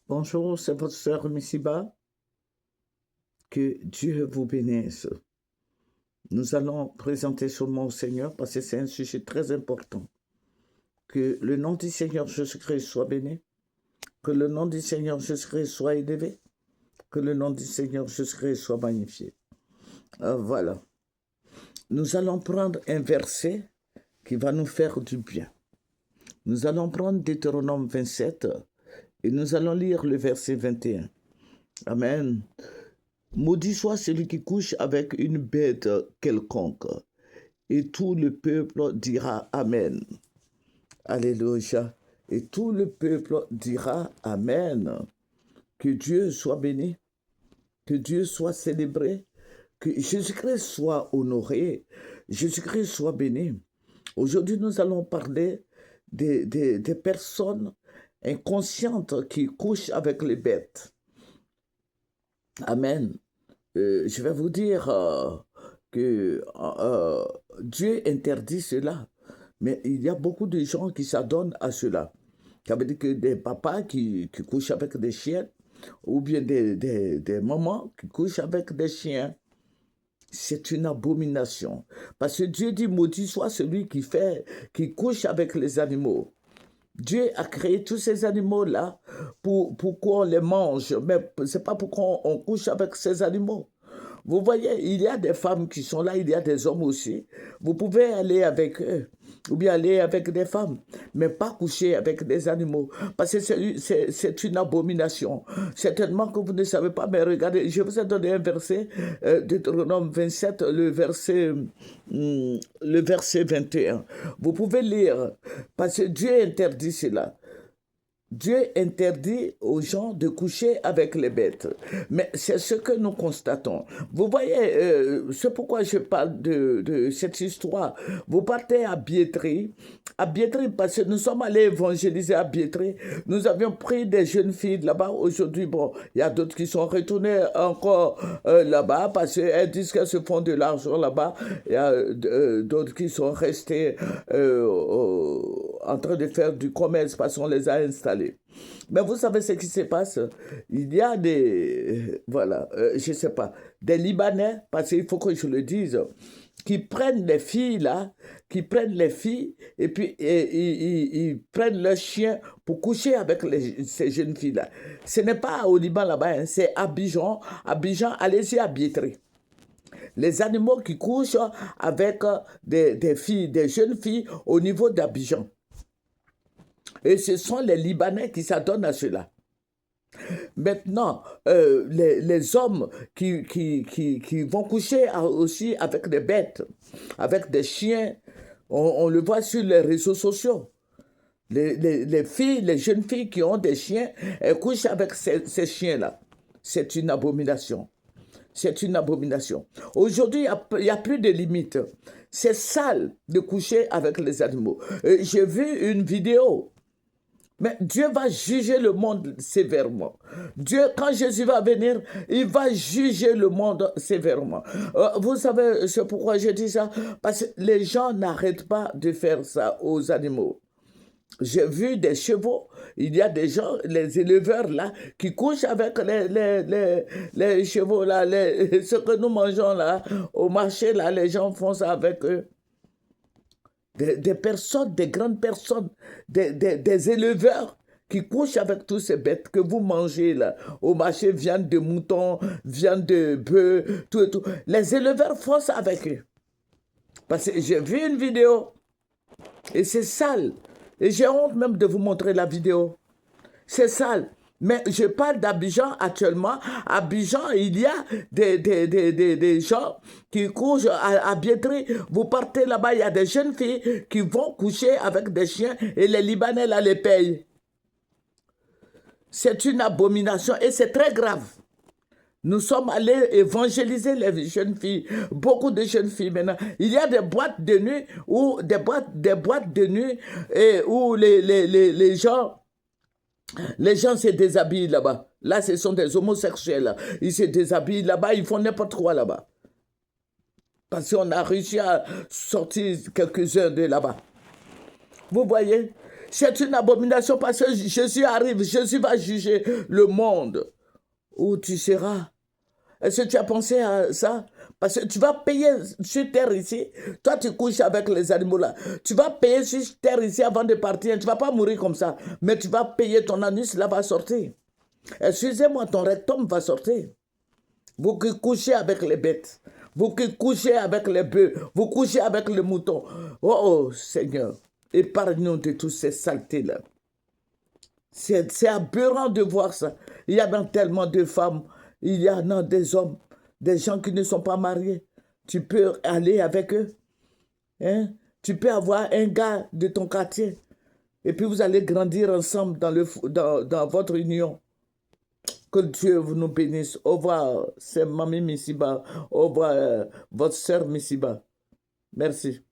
Bonjour, c'est votre sœur Missiba. Que Dieu vous bénisse. Nous allons présenter son nom au Seigneur parce que c'est un sujet très important. Que le nom du Seigneur Jésus-Christ soit béni. Que le nom du Seigneur Jésus-Christ soit élevé. Que le nom du Seigneur Jésus-Christ soit magnifié. Voilà. Nous allons prendre un verset qui va nous faire du bien. Nous allons prendre Deutéronome 27 et nous allons lire le verset 21. Amen. Maudit soit celui qui couche avec une bête quelconque. Et tout le peuple dira Amen. Alléluia. Et tout le peuple dira Amen. Que Dieu soit béni. Que Dieu soit célébré. Que Jésus-Christ soit honoré. Jésus-Christ soit béni. Aujourd'hui, nous allons parler des personnes inconscientes qui couchent avec les bêtes. Amen. Je vais vous dire que Dieu interdit cela, mais il y a beaucoup de gens qui s'adonnent à cela. Ça veut dire que des papas qui couchent avec des chiens, ou bien des mamans qui couchent avec des chiens, c'est une abomination. Parce que Dieu dit, maudit soit celui qui couche avec les animaux. Dieu a créé tous ces animaux-là pour qu'on les mange, mais ce n'est pas pour qu'on couche avec ces animaux. Vous voyez, il y a des femmes qui sont là, il y a des hommes aussi. Vous pouvez aller avec eux, ou bien aller avec des femmes, mais pas coucher avec des animaux, parce que c'est une abomination. Certainement que vous ne savez pas, mais regardez, je vous ai donné un verset, Deutéronome 27, le verset 21. Vous pouvez lire, parce que Dieu interdit cela. Dieu interdit aux gens de coucher avec les bêtes. Mais c'est ce que nous constatons. Vous voyez, c'est pourquoi je parle de cette histoire. Vous partez à Biétry, parce que nous sommes allés évangéliser à Biétry. Nous avions pris des jeunes filles là-bas. Aujourd'hui, bon, il y a d'autres qui sont retournées encore là-bas parce qu'elles disent qu'elles se font de l'argent là-bas. Il y a d'autres qui sont restés en train de faire du commerce parce qu'on les a installés. Mais vous savez ce qui se passe? Il y a je ne sais pas, des Libanais, parce qu'il faut que je le dise, qui prennent les filles là, et puis ils prennent leurs chiens pour coucher avec ces jeunes filles là. Ce n'est pas au Liban là-bas, hein, c'est Abidjan. Abidjan, allez-y à Biétry. Les animaux qui couchent avec des filles, des jeunes filles au niveau d'Abidjan. Et ce sont les Libanais qui s'adonnent à cela. Maintenant, les hommes qui vont coucher aussi avec des bêtes, avec des chiens, on le voit sur les réseaux sociaux. Les filles, les jeunes filles qui ont des chiens, elles couchent avec ces chiens-là. C'est une abomination. C'est une abomination. Aujourd'hui, il n'y a plus de limites. C'est sale de coucher avec les animaux. J'ai vu une vidéo. Mais Dieu va juger le monde sévèrement. Dieu, quand Jésus va venir, il va juger le monde sévèrement. Vous savez, c'est pourquoi je dis ça? Parce que les gens n'arrêtent pas de faire ça aux animaux. J'ai vu des chevaux, il y a des gens, les éleveurs là, qui couchent avec les chevaux là, ce que nous mangeons là, au marché là, les gens font ça avec eux. Des personnes, des grandes personnes, des éleveurs qui couchent avec tous ces bêtes que vous mangez là, au marché, viande de mouton, viande de bœuf, tout et tout. Les éleveurs font ça avec eux. Parce que j'ai vu une vidéo et c'est sale. Et j'ai honte même de vous montrer la vidéo. C'est sale. Mais je parle d'Abidjan actuellement. Abidjan, il y a des gens qui couchent à Biétry. Vous partez là-bas, il y a des jeunes filles qui vont coucher avec des chiens et les Libanais là les payent. C'est une abomination et c'est très grave. Nous sommes allés évangéliser les jeunes filles, beaucoup de jeunes filles maintenant. Il y a des boîtes de nuit où où les gens se déshabillent là-bas. Là, ce sont des homosexuels. Ils se déshabillent là-bas, ils font n'importe quoi là-bas. Parce qu'on a réussi à sortir quelques-uns de là-bas. Vous voyez, C'est une abomination parce que Jésus arrive, Jésus va juger le monde où tu seras. Est-ce que tu as pensé à ça? Parce que tu vas payer sur terre ici. Toi, tu couches avec les animaux là. Tu vas payer sur terre ici avant de partir. Tu ne vas pas mourir comme ça. Mais tu vas payer ton anus, là va sortir. Excusez-moi, ton rectum va sortir. Vous qui couchez avec les bêtes. Vous qui couchez avec les bœufs. Vous couchez avec les moutons. Oh, Seigneur, épargne-nous de toutes ces saletés-là. C'est aberrant de voir ça. Il y a tellement de femmes, il y en a des hommes, des gens qui ne sont pas mariés. Tu peux aller avec eux. Hein? Tu peux avoir un gars de ton quartier. Et puis vous allez grandir ensemble dans votre union. Que Dieu vous nous bénisse. Au revoir, c'est Mamie Missiba. Au revoir, votre sœur Missiba. Merci.